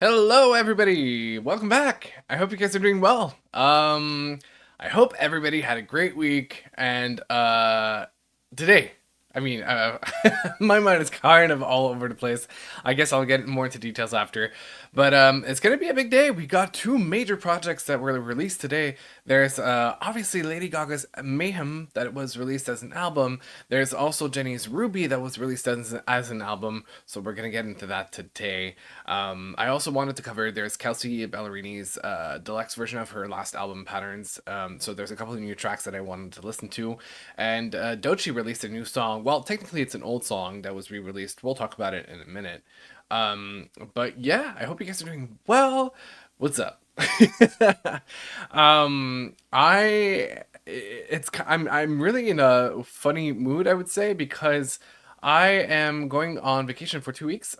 Hello, everybody. Welcome back. I hope you guys are doing well. I hope everybody had a great week. And today, I mean, my mind is kind of all over the place. I guess I'll get more into details after. But it's gonna be a big day. We got two major projects that were released today. There's obviously Lady Gaga's Mayhem that was released as an album. There's also JENNIE's Ruby that was released as an album. So we're gonna get into that today. I also wanted to cover there's Kelsea Ballerini's deluxe version of her last album, Patterns. So there's a couple of new tracks that I wanted to listen to, and Doechii released a new song. Well, technically it's an old song that was re-released. We'll talk about it in a minute. But yeah, I hope you guys are doing well. What's up? I'm really in a funny mood, I would say, because I am going on vacation for 2 weeks.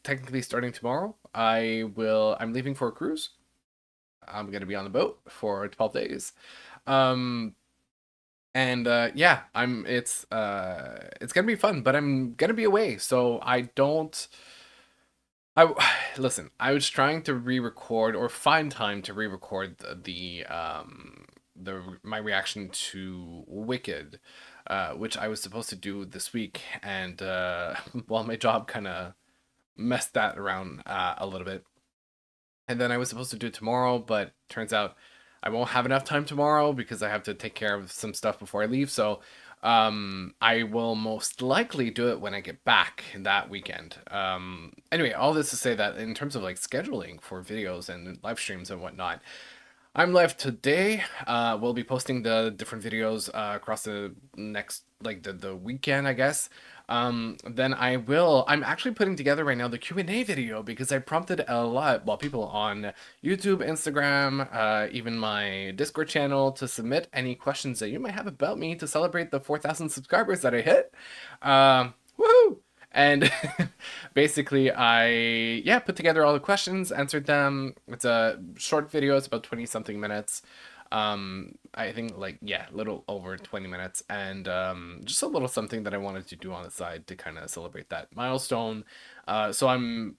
Technically starting tomorrow. I'm leaving for a cruise. I'm gonna be on the boat for 12 days. Um, and yeah, it's gonna be fun, but I'm gonna be away, so I don't. I listen. I was trying to re-record or find time to re-record the my reaction to Wicked, which I was supposed to do this week, and well, my job kind of messed that around a little bit, and then I was supposed to do it tomorrow, but turns out I won't have enough time tomorrow because I have to take care of some stuff before I leave. So I will most likely do it when I get back that weekend. Anyway, all this to say that in terms of like scheduling for videos and live streams and whatnot, I'm live today. We'll be posting the different videos across the next, like the weekend, I guess. Then I'm actually putting together right now the Q&A video because I prompted a lot, well, people on YouTube, Instagram, even my Discord channel to submit any questions that you might have about me to celebrate the 4,000 subscribers that I hit. Woohoo! And basically, yeah, put together all the questions, answered them. It's a short video, it's about 20 something minutes. I think like, yeah, a little over 20 minutes, and just a little something that I wanted to do on the side to kind of celebrate that milestone. So I'm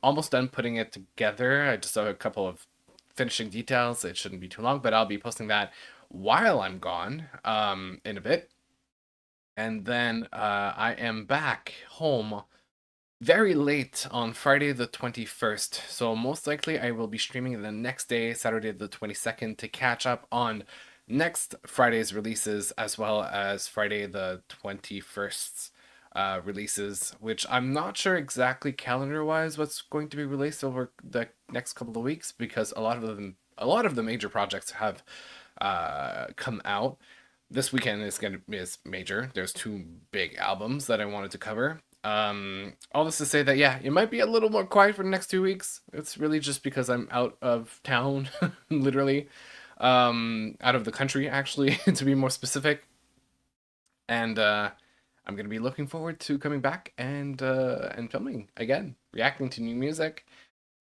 almost done putting it together. I just have a couple of finishing details. It shouldn't be too long, but I'll be posting that while I'm gone in a bit. And then I am back home very late on Friday the 21st. So most likely I will be streaming the next day, Saturday the 22nd, to catch up on next Friday's releases as well as Friday the 21st's releases, which I'm not sure exactly calendar-wise what's going to be released over the next couple of weeks because a lot of the major projects have come out. This weekend is major. There's two big albums that I wanted to cover. All this to say that yeah, it might be a little more quiet for the next 2 weeks. It's really just because I'm out of town, literally, out of the country actually, to be more specific. And I'm gonna be looking forward to coming back and filming again, reacting to new music.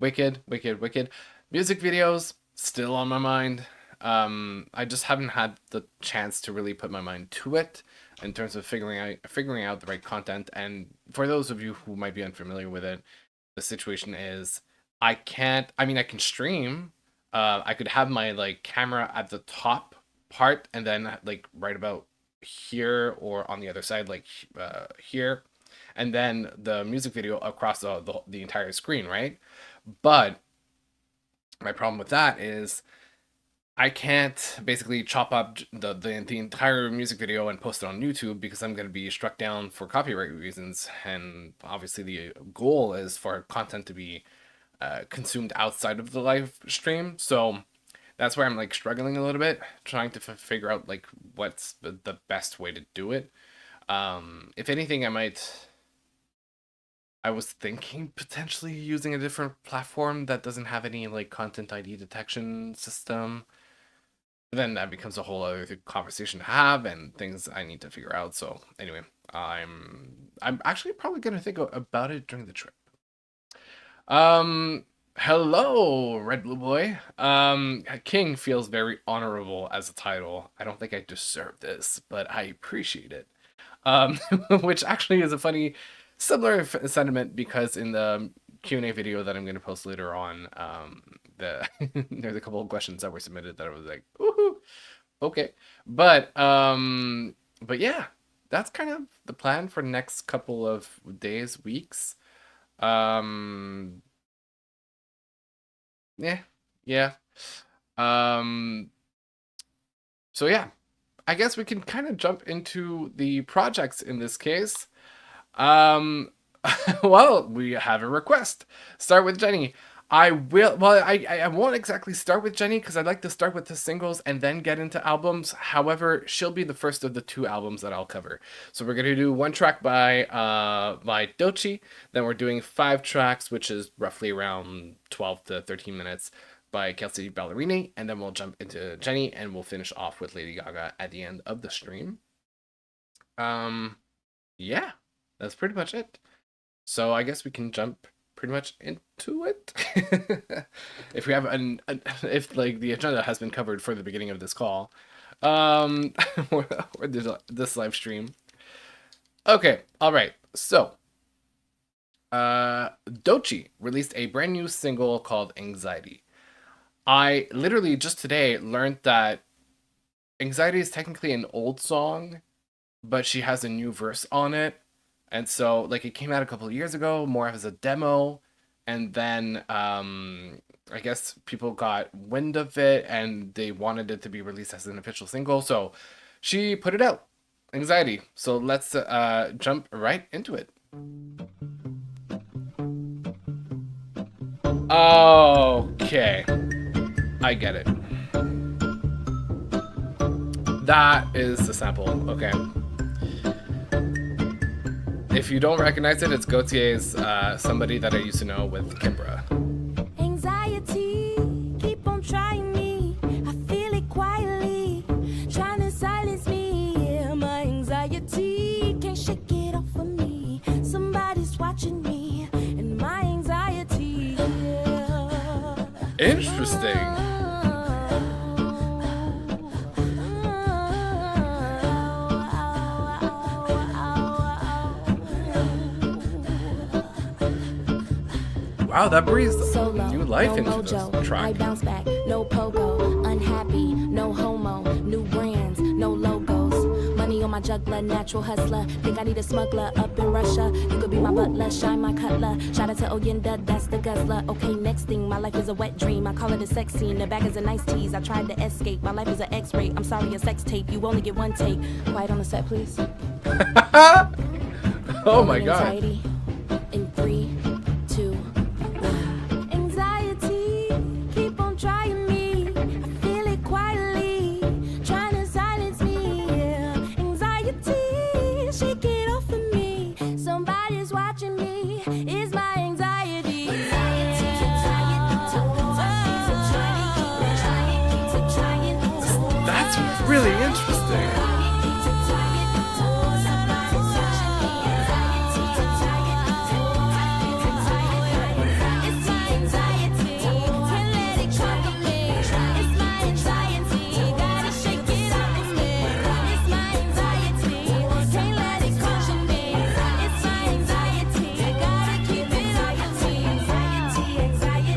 Wicked, wicked, wicked. Music videos still on my mind. I just haven't had the chance to really put my mind to it in terms of figuring out the right content. And for those of you who might be unfamiliar with it, the situation is I can't. I mean, I can stream. I could have my like camera at the top part, and then like right about here or on the other side, like here, and then the music video across the entire screen, right? But my problem with that is I can't basically chop up the entire music video and post it on YouTube because I'm going to be struck down for copyright reasons. And obviously, the goal is for content to be consumed outside of the live stream. So that's where I'm like struggling a little bit, trying to figure out like what's the best way to do it. If anything, I was thinking potentially using a different platform that doesn't have any like content ID detection system. Then that becomes a whole other conversation to have and things I need to figure out. So anyway, I'm actually probably gonna think about it during the trip. Hello, Red Blue Boy. King feels very honorable as a title. I don't think I deserve this, but I appreciate it. Um, which actually is a funny, similar sentiment because in the Q&A video that I'm going to post later on. There's a couple of questions that were submitted that I was like, woohoo, okay. But yeah, that's kind of the plan for the next couple of days, weeks. Um, yeah, yeah. Um, so yeah, I guess we can kind of jump into the projects in this case. Um, well, we have a request. Start with JENNIE. I will. Well, I won't exactly start with JENNIE because I'd like to start with the singles and then get into albums. However, she'll be the first of the two albums that I'll cover. So we're gonna do one track by Doechii. Then we're doing 5 tracks, which is roughly around 12 to 13 minutes by Kelsea Ballerini, and then we'll jump into JENNIE and we'll finish off with Lady Gaga at the end of the stream. Yeah, that's pretty much it. So I guess we can jump pretty much into it. If we have if like the agenda has been covered for the beginning of this call, or this live stream. Okay, all right. So, Doechii released a brand new single called Anxiety. I literally just today learned that Anxiety is technically an old song, but she has a new verse on it. And so, like, it came out a couple of years ago, more as a demo, and then I guess people got wind of it, and they wanted it to be released as an official single, so she put it out, Anxiety. So let's jump right into it. Okay, I get it. That is the sample, okay. If you don't recognize it, it's Gautier's Somebody That I Used to Know with Kimbra. Anxiety, keep on trying me. I feel it quietly, trying to silence me. Yeah, my anxiety can't shake it off of me. Somebody's watching me, and my anxiety. Yeah. Interesting. Wow, that breathes new life into this track. I bounce back, no pogo, unhappy, no homo, new brands, no logos. Money on my juggler, natural hustler. Think I need a smuggler up in Russia. You could be my butler, shine my cutler. Shout out to Oyenda, that's the guzzler. Okay, next thing, my life is a wet dream. I call it a sex scene. The back is a nice tease. I tried to escape. My life is an X-ray. I'm sorry, a sex tape. You only get one take. Quiet on the set, please. Oh my god. Anxiety in 3, 2. Trying me, I feel it quietly, trying to silence me. Yeah. Anxiety, shake it off of me. Somebody's watching me. It's my anxiety. That's really interesting.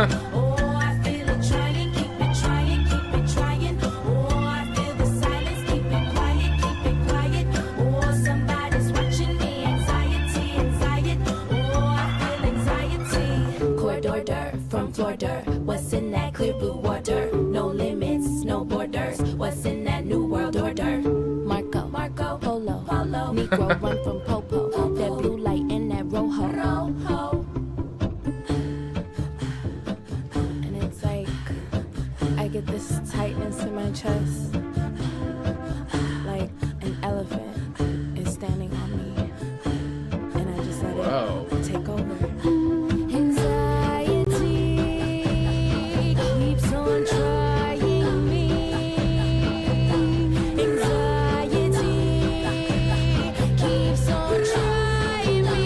Oh, I feel it trying, keep it trying, keep it trying. Oh, I feel the silence, keep it quiet. Oh, somebody's watching me. Anxiety. Oh, I feel anxiety. Corridor dirt, from floor dirt. What's in that clear blue water? No limits, no borders. What's in that new world order? Marco, Polo, Negro run from Popo. That blue light in that Rojo. I get this tightness in my chest, like an elephant is standing on me, and I just let it take over. Anxiety keeps on trying me. Anxiety keeps on trying me.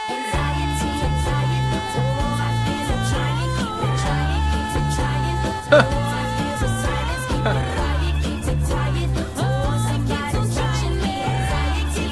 Anxiety. Oh, I feel it trying, keep it trying. Oh, I feel the silence, keep it quiet, keep it quiet. Oh, somebody's watching me. Anxiety.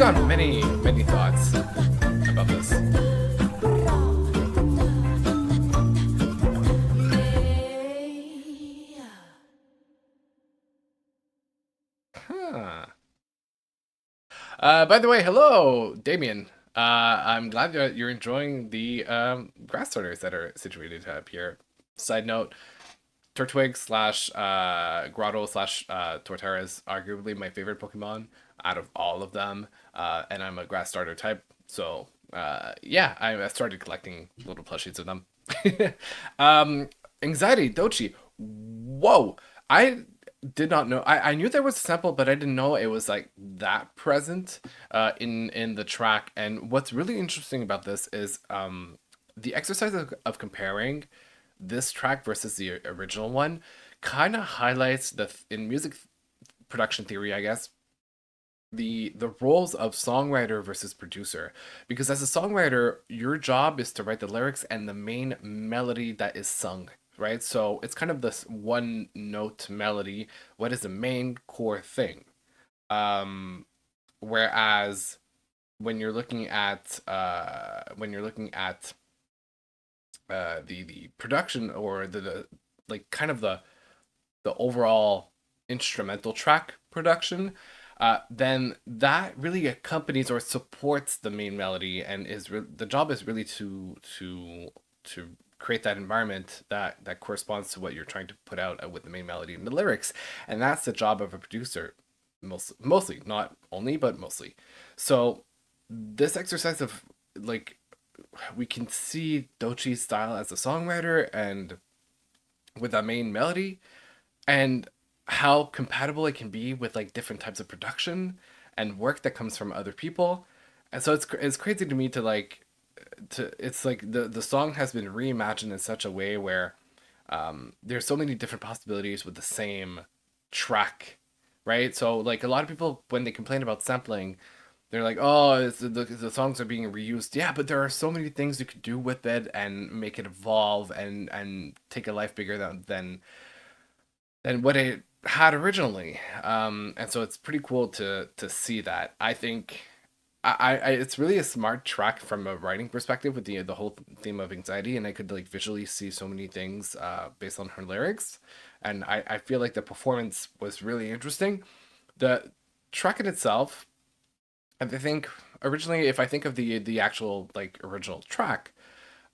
I've got many thoughts about this. Huh. By the way, hello, Damien. I'm glad that you're enjoying the grass starters that are situated up here. Side note, Turtwig slash Grotto slash Torterra is arguably my favorite Pokemon out of all of them. And I'm a grass starter type. So, yeah, I started collecting little plushies of them. um, Anxiety, Doechii. Whoa. I did not know. I knew there was a sample, but I didn't know it was like that present in the track. And what's really interesting about this is the exercise of comparing this track versus the original one kind of highlights in music production theory, I guess, the roles of songwriter versus producer. Because as a songwriter, your job is to write the lyrics and the main melody that is sung, right? So it's kind of this one note melody. What is the main core thing? Um, Whereas when you're looking at the production or the like kind of the overall instrumental track production, then that really accompanies or supports the main melody, and the job is really to create that environment that corresponds to what you're trying to put out with the main melody and the lyrics, and that's the job of a producer, mostly, not only, but mostly. So this exercise of like we can see Doechii's style as a songwriter and with that main melody, and how compatible it can be with like different types of production and work that comes from other people. And so it's crazy to me to like to it's like the song has been reimagined in such a way where there's so many different possibilities with the same track, right? So like a lot of people when they complain about sampling, they're like, oh, the songs are being reused. Yeah, but there are so many things you could do with it and make it evolve and take a life bigger than what it had originally. And so it's pretty cool to see that. I think it's really a smart track from a writing perspective with the whole theme of anxiety, and I could like visually see so many things based on her lyrics, and I feel like the performance was really interesting. The track in itself, I think originally, if I think of the actual like original track,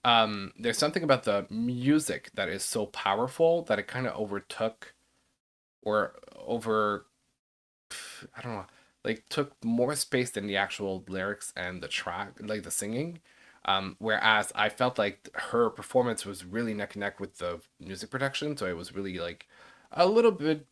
there's something about the music that is so powerful that it kind of overtook or over I don't know, like took more space than the actual lyrics and the track, like the singing. Whereas I felt like her performance was really neck and neck with the music production, so it was really like a little bit,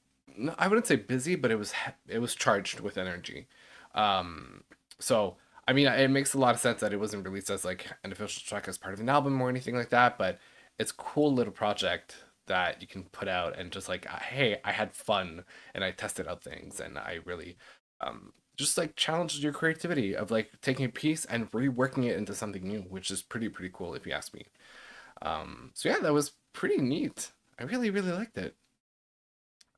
I wouldn't say busy, but it was charged with energy. Um, so I mean, it makes a lot of sense that it wasn't released as like an official track as part of an album or anything like that, but it's a cool little project that you can put out and just like, hey, I had fun and I tested out things and I really just like challenges your creativity of like taking a piece and reworking it into something new, which is pretty cool if you ask me. So yeah, that was pretty neat. I really liked it.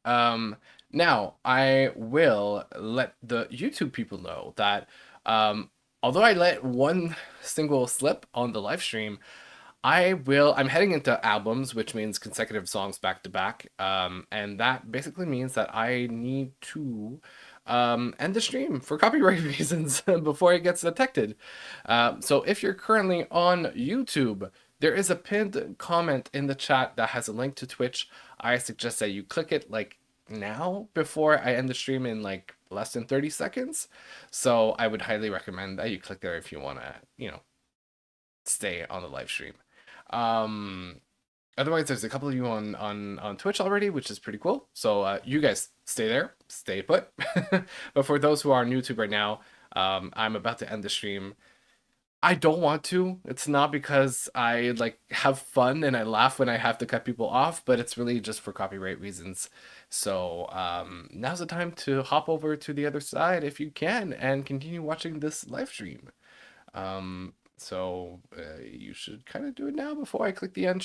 Um, Now I will let the YouTube people know that although I let one single slip on the live stream, I'm heading into albums, which means consecutive songs back to back. And that basically means that I need to end the stream for copyright reasons before it gets detected. So if you're currently on YouTube, there is a pinned comment in the chat that has a link to Twitch. I suggest that you click it like now before I end the stream in like less than 30 seconds. So I would highly recommend that you click there if you want to, stay on the live stream. Um, Otherwise, there's a couple of you on Twitch already, which is pretty cool. So you guys stay there, stay put. But for those who are on YouTube right now, I'm about to end the stream. I don't want to. It's not because I like have fun and I laugh when I have to cut people off, but it's really just for copyright reasons. So now's the time to hop over to the other side if you can and continue watching this live stream. So you should kind of do it now before I click the end